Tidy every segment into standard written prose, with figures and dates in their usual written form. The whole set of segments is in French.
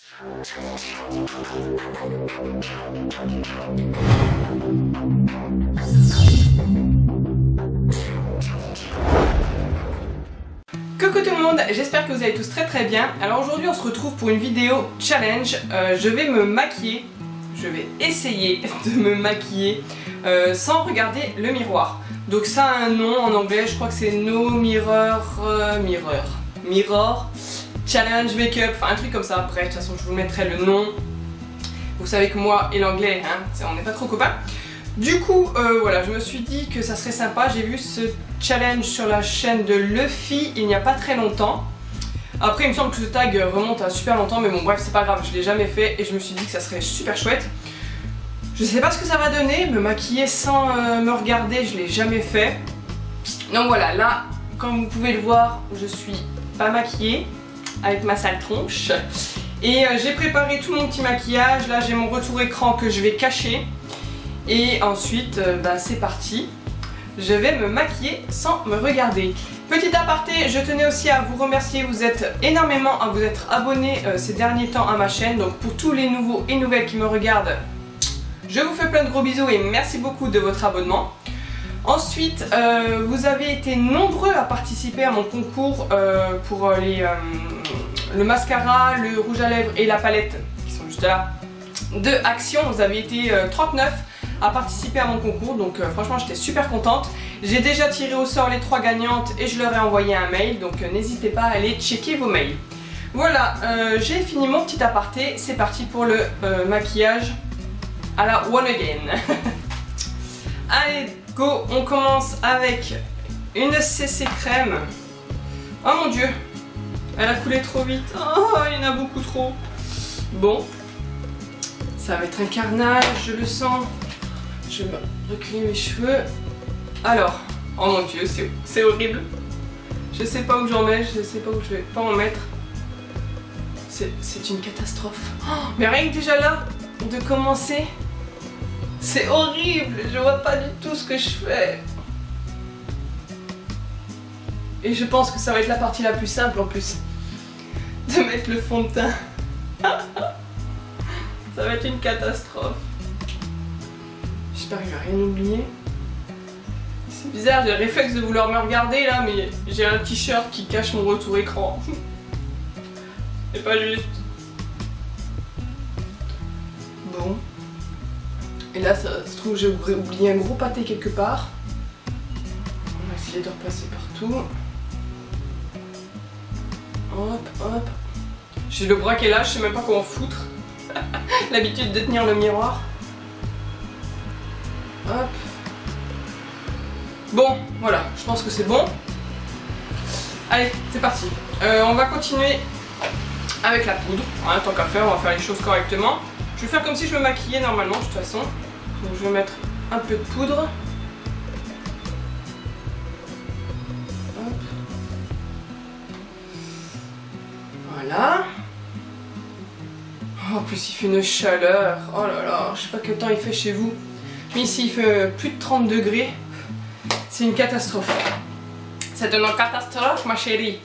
Coucou tout le monde, j'espère que vous allez tous très bien. Alors aujourd'hui on se retrouve pour une vidéo challenge. Je vais me maquiller, je vais essayer de me maquiller sans regarder le miroir. Donc ça a un nom en anglais, je crois que c'est No Mirror Challenge Makeup, enfin un truc comme ça. Bref, de toute façon je vous mettrai le nom. Vous savez que moi et l'anglais, hein, on n'est pas trop copains. Du coup, voilà, je me suis dit que ça serait sympa. J'ai vu ce challenge sur la chaîne de Luffy il n'y a pas très longtemps. Après, il me semble que ce tag remonte à super longtemps, mais bon, bref, c'est pas grave, je l'ai jamais fait et je me suis dit que ça serait super chouette. Je sais pas ce que ça va donner, me maquiller sans me regarder, je l'ai jamais fait. Donc voilà, là, comme vous pouvez le voir, je suis pas maquillée avec ma sale tronche. Et j'ai préparé tout mon petit maquillage. Là, j'ai mon retour écran que je vais cacher. Et ensuite, bah, c'est parti. Je vais me maquiller sans me regarder. Petit aparté, je tenais aussi à vous remercier. Vous êtes énormément à vous être abonnés ces derniers temps à ma chaîne. Donc pour tous les nouveaux et nouvelles qui me regardent, je vous fais plein de gros bisous et merci beaucoup de votre abonnement. Ensuite, vous avez été nombreux à participer à mon concours pour le mascara, le rouge à lèvres et la palette qui sont juste là de Action. Vous avez été 39 à participer à mon concours, donc franchement j'étais super contente. J'ai déjà tiré au sort les 3 gagnantes et je leur ai envoyé un mail, donc n'hésitez pas à aller checker vos mails. Voilà, j'ai fini mon petit aparté, c'est parti pour le maquillage à la One Again. Allez, go, on commence avec une CC crème. Oh mon dieu, elle a coulé trop vite, oh il y en a beaucoup trop. Bon, ça va être un carnage, je le sens. Je vais reculer mes cheveux. Alors, oh mon dieu, c'est horrible. Je sais pas où j'en mets, je sais pas où je vais pas en mettre. C'est une catastrophe. Oh, mais rien que déjà là, de commencer, c'est horrible. Je vois pas du tout ce que je fais. Et je pense que ça va être la partie la plus simple en plus. De mettre le fond de teint. Ça va être une catastrophe. J'espère qu'il va rien oublier. C'est bizarre, j'ai le réflexe de vouloir me regarder là, mais j'ai un t-shirt qui cache mon retour écran. C'est pas juste. Bon. Et là, ça se trouve, j'ai oublié un gros pâté quelque part. On va essayer de repasser partout. Hop, hop. J'ai le bras qui est là, je sais même pas comment foutre. L'habitude de tenir le miroir. Hop. Bon, voilà, je pense que c'est bon. Allez, c'est parti. On va continuer avec la poudre. Hein, tant qu'à faire, on va faire les choses correctement. Je vais faire comme si je me maquillais normalement, de toute façon. Donc je vais mettre un peu de poudre. Hop. Voilà. Oh, en plus il fait une chaleur. Oh là là, je sais pas quel temps il fait chez vous. Mais ici il fait plus de 30 degrés. C'est une catastrophe. C'est une catastrophe ma chérie.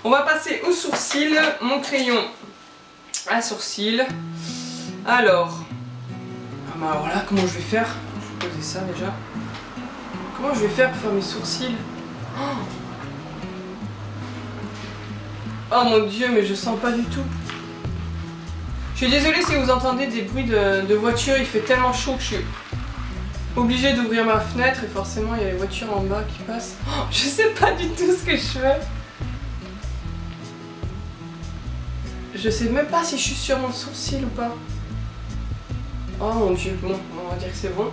On va passer au sourcil. Mon crayon à sourcil. Alors. Ah bah alors là comment je vais faire? Je vais poser ça déjà. Comment je vais faire pour faire mes sourcils? Oh mon dieu, mais je sens pas du tout. Je suis désolée si vous entendez des bruits de voiture, il fait tellement chaud que je suis obligée d'ouvrir ma fenêtre et forcément il y a les voitures en bas qui passent. Oh, je sais pas du tout ce que je fais. Je sais même pas si je suis sur mon sourcil ou pas. Oh mon dieu, bon, on va dire que c'est bon.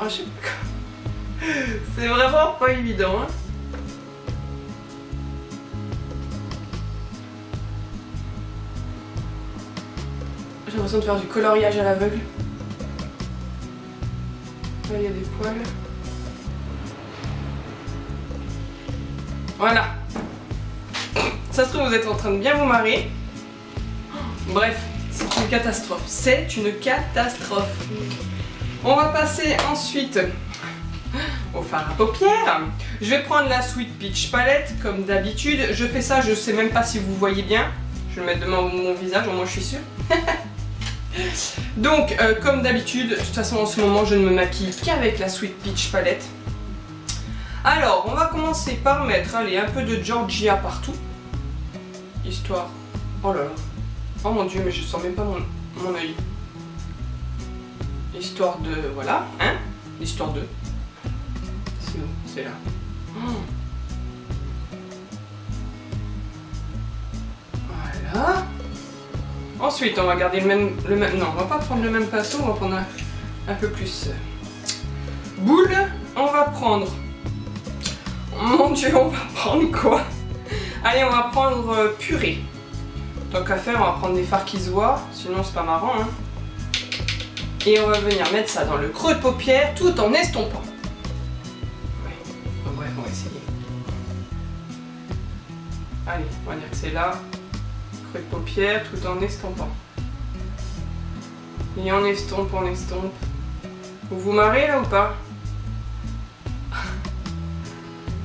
Oh, je sais pas. C'est vraiment pas évident, hein. J'ai l'impression de faire du coloriage à l'aveugle. Là, il y a des poils. Voilà. Ça se trouve, vous êtes en train de bien vous marrer. Bref, c'est une catastrophe. C'est une catastrophe. On va passer ensuite au fard à paupières. Je vais prendre la Sweet Peach Palette, comme d'habitude. Je fais ça, je sais même pas si vous voyez bien. Je Je vais le mettre demain au mon visage, au moins je suis sûre. Donc, comme d'habitude, de toute façon en ce moment je ne me maquille qu'avec la Sweet Peach palette. Alors, on va commencer par mettre, allez, un peu de Georgia partout. Histoire... Oh là là. Oh mon dieu, mais je sens même pas mon œil. Histoire de... Voilà, hein. Histoire de... C'est où? C'est là. Oh. Voilà. Ensuite, on va garder le même... Non, on va pas prendre le même pinceau, on va prendre un peu plus... boule. On va prendre... Mon dieu, on va prendre quoi? Allez, on va prendre purée. Tant qu'à faire, on va prendre des fards qui se voient, sinon c'est pas marrant. Hein. Et on va venir mettre ça dans le creux de paupière tout en estompant. Ouais, bref, on va essayer. Allez, on va dire que c'est là. Creux de paupière tout en estompant. Et on estompe, on estompe. Vous vous marrez là ou pas?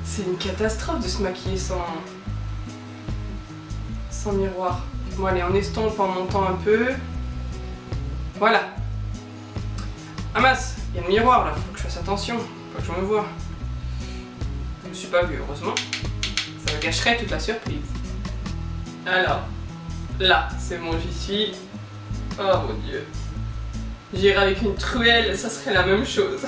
C'est une catastrophe de se maquiller sans miroir. Bon allez, on estompe en montant un peu. Voilà. Ah mince, il y a le miroir là, faut que je fasse attention, faut que je me vois. Je me suis pas vue, heureusement. Ça me gâcherait toute la surprise. Alors, là, c'est bon, j'y suis. Oh mon dieu. J'irai avec une truelle, ça serait la même chose.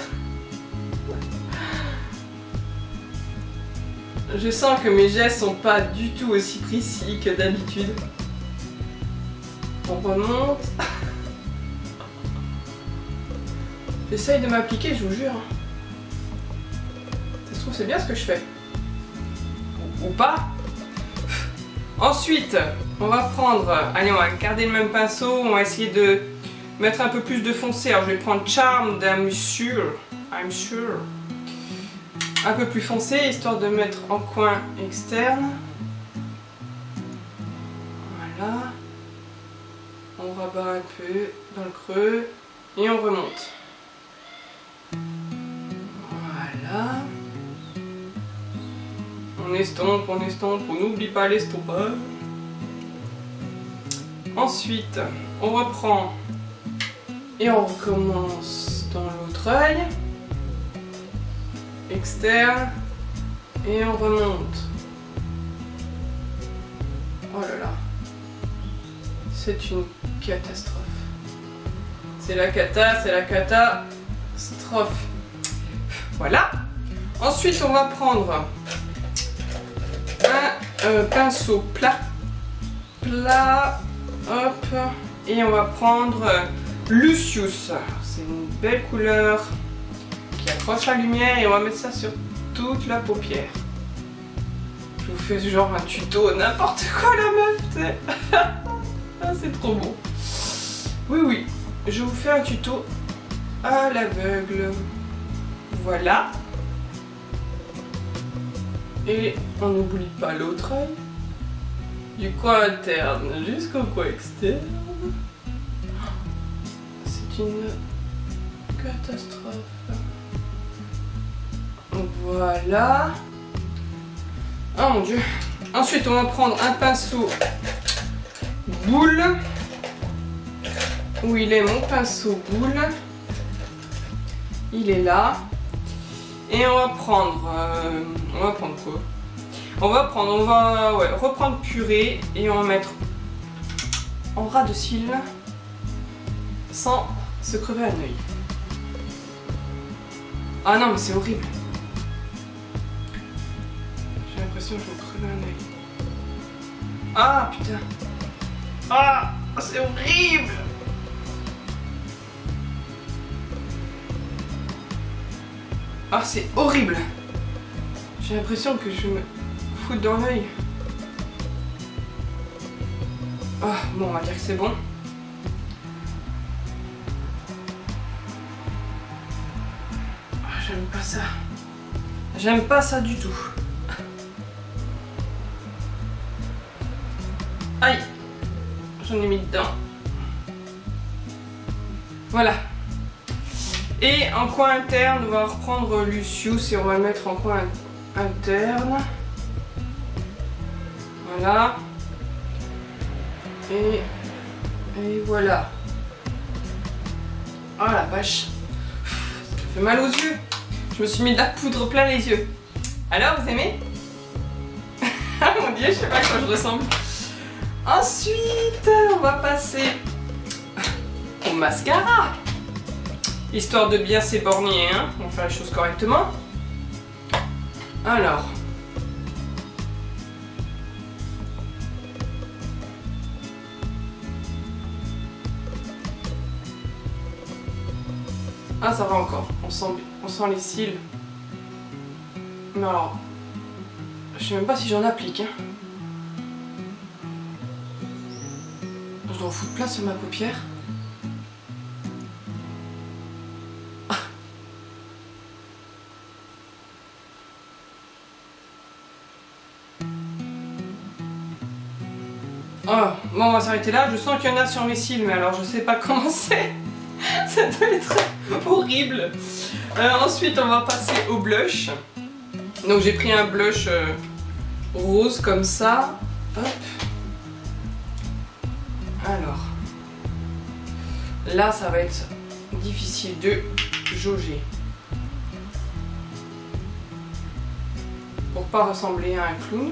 Je sens que mes gestes sont pas du tout aussi précis que d'habitude. On remonte. J'essaye de m'appliquer, je vous jure. Ça se trouve, c'est bien ce que je fais. Ou pas. Ensuite, on va prendre... Allez, on va garder le même pinceau. On va essayer de mettre un peu plus de foncé. Alors, je vais prendre Charm I'm Sure. Un peu plus foncé, histoire de mettre en coin externe. Voilà. On rabat un peu dans le creux. Et on remonte. Voilà. On estompe, on n'oublie pas l'estompage. Ensuite, on reprend et on recommence dans l'autre œil. Externe. Et on remonte. Oh là là. C'est une catastrophe. C'est la catastrophe. Voilà. Ensuite, on va prendre un pinceau plat. Hop. Et on va prendre Lucius. C'est une belle couleur qui accroche la lumière et on va mettre ça sur toute la paupière. Je vous fais genre un tuto, n'importe quoi la meuf, t'sais. Ah, c'est trop beau. Oui, oui. Je vous fais un tuto à l'aveugle. Voilà. Et on n'oublie pas l'autre œil. Du coin interne jusqu'au coin externe. C'est une catastrophe. Voilà. Oh mon dieu. Ensuite, on va prendre un pinceau boule. Où il est mon pinceau boule? Il est là. Et on va prendre quoi? On va reprendre purée et on va mettre en ras de cils sans se crever un œil. Ah non mais c'est horrible. J'ai l'impression que je vais me crever un œil. Ah putain. Ah c'est horrible. Ah c'est horrible. J'ai l'impression que je me fous dans l'œil. Ah bon, on va dire que c'est bon. Ah, j'aime pas ça. J'aime pas ça du tout. Aïe. J'en ai mis dedans. Voilà. Et en coin interne, on va reprendre Lucius et on va le mettre en coin interne. Voilà. Et voilà. Oh la vache. Ça fait mal aux yeux. Je me suis mis de la poudre plein les yeux. Alors, vous aimez? Ah mon dieu, je sais pas à quoi je ressemble. Ensuite, on va passer au mascara. Histoire de bien s'éborgner, hein. On va faire les choses correctement. Alors. Ah, ça va encore. On sent les cils. Mais alors, je sais même pas si j'en applique. Hein. Je dois en foutre plein sur ma paupière. Oh, bon, on va s'arrêter là. Je sens qu'il y en a sur mes cils, mais alors je sais pas comment c'est. Ça doit être horrible. Ensuite, on va passer au blush. Donc j'ai pris un blush rose comme ça. Hop. Alors. Là, ça va être difficile de jauger. Pour pas ressembler à un clown.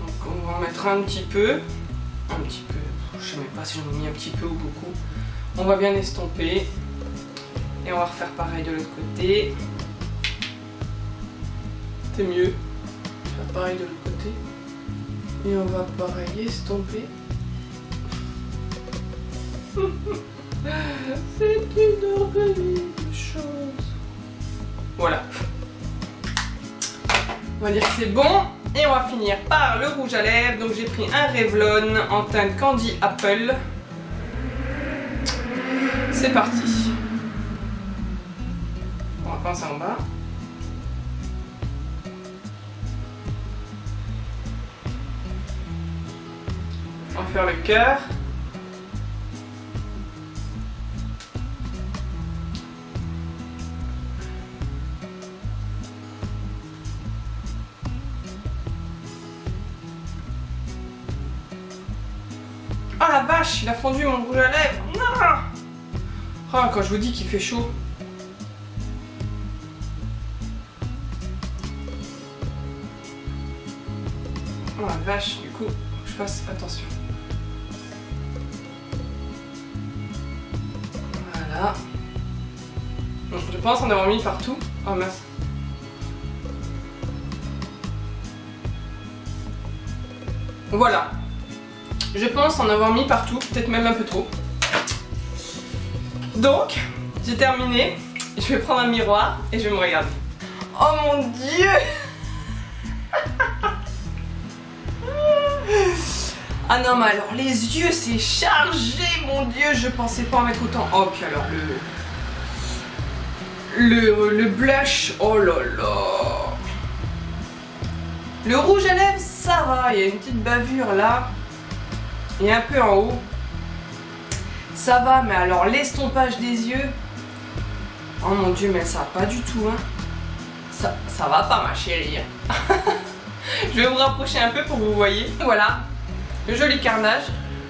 Donc on va en mettre un petit peu. Un petit peu. Je sais même pas si j'en ai mis un petit peu ou beaucoup. On va bien estomper. Et on va refaire pareil de l'autre côté. C'est mieux. Faire pareil de l'autre côté. Et on va pareil estomper. C'est une horrible chose. Voilà. On va dire que c'est bon. Et on va finir par le rouge à lèvres. Donc j'ai pris un Revlon en teinte Candy Apple. C'est parti. On va commencer en bas. On va faire le cœur. Oh la vache, il a fondu mon rouge à lèvres. Non. Oh, quand je vous dis qu'il fait chaud. Oh la vache, du coup, faut que je fasse attention. Voilà. Donc, je pense en avoir mis partout. Oh mince. Voilà. Je pense en avoir mis partout, peut-être même un peu trop. Donc, j'ai terminé. Je vais prendre un miroir et je vais me regarder. Oh mon dieu. Ah non mais alors les yeux c'est chargé mon dieu, je pensais pas en mettre autant. Oh puis alors le blush, oh là là. Le rouge à lèvres ça va, il y a une petite bavure là. Et un peu en haut. Ça va, mais alors l'estompage des yeux. Oh mon dieu, mais ça va pas du tout, hein. Ça va pas ma chérie. Je vais vous rapprocher un peu pour que vous voyez. Voilà, le joli carnage.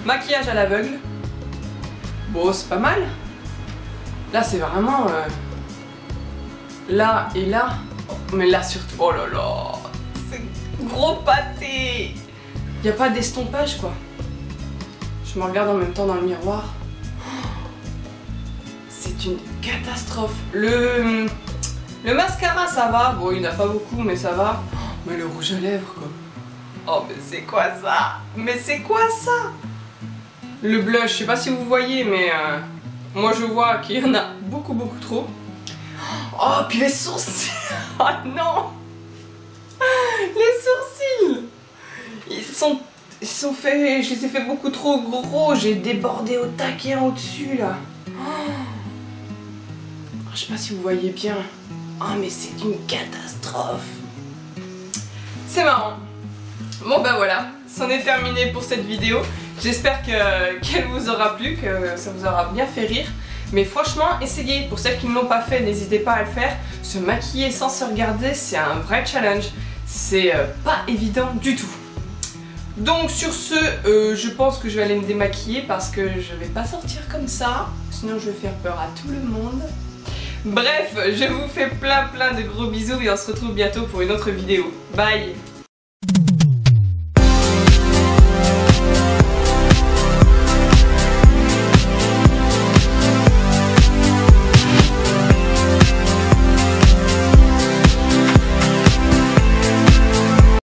Maquillage à l'aveugle. Bon, c'est pas mal. Là, c'est vraiment... là et là. Mais là surtout... Oh là là. C'est gros pâté. Il n'y a pas d'estompage, quoi. Je me regarde en même temps dans le miroir. C'est une catastrophe. Le mascara, ça va. Bon, il n'y en a pas beaucoup, mais ça va. Mais le rouge à lèvres, quoi. Oh, mais c'est quoi ça? Mais c'est quoi ça? Le blush, je sais pas si vous voyez, mais moi je vois qu'il y en a beaucoup, beaucoup trop. Oh, puis les sourcils. Oh non. Les sourcils. Ils sont faits, je les ai fait beaucoup trop gros, j'ai débordé au taquet en au-dessus là. Oh. Je sais pas si vous voyez bien. Oh mais c'est une catastrophe. C'est marrant. Bon bah voilà, c'en est terminé pour cette vidéo. J'espère qu'elle vous aura plu, que ça vous aura bien fait rire. Mais franchement, essayez. Pour celles qui ne l'ont pas fait, n'hésitez pas à le faire. Se maquiller sans se regarder, c'est un vrai challenge. C'est pas évident du tout. Donc sur ce, je pense que je vais aller me démaquiller parce que je vais pas sortir comme ça, sinon je vais faire peur à tout le monde. Bref, je vous fais plein de gros bisous et on se retrouve bientôt pour une autre vidéo. Bye!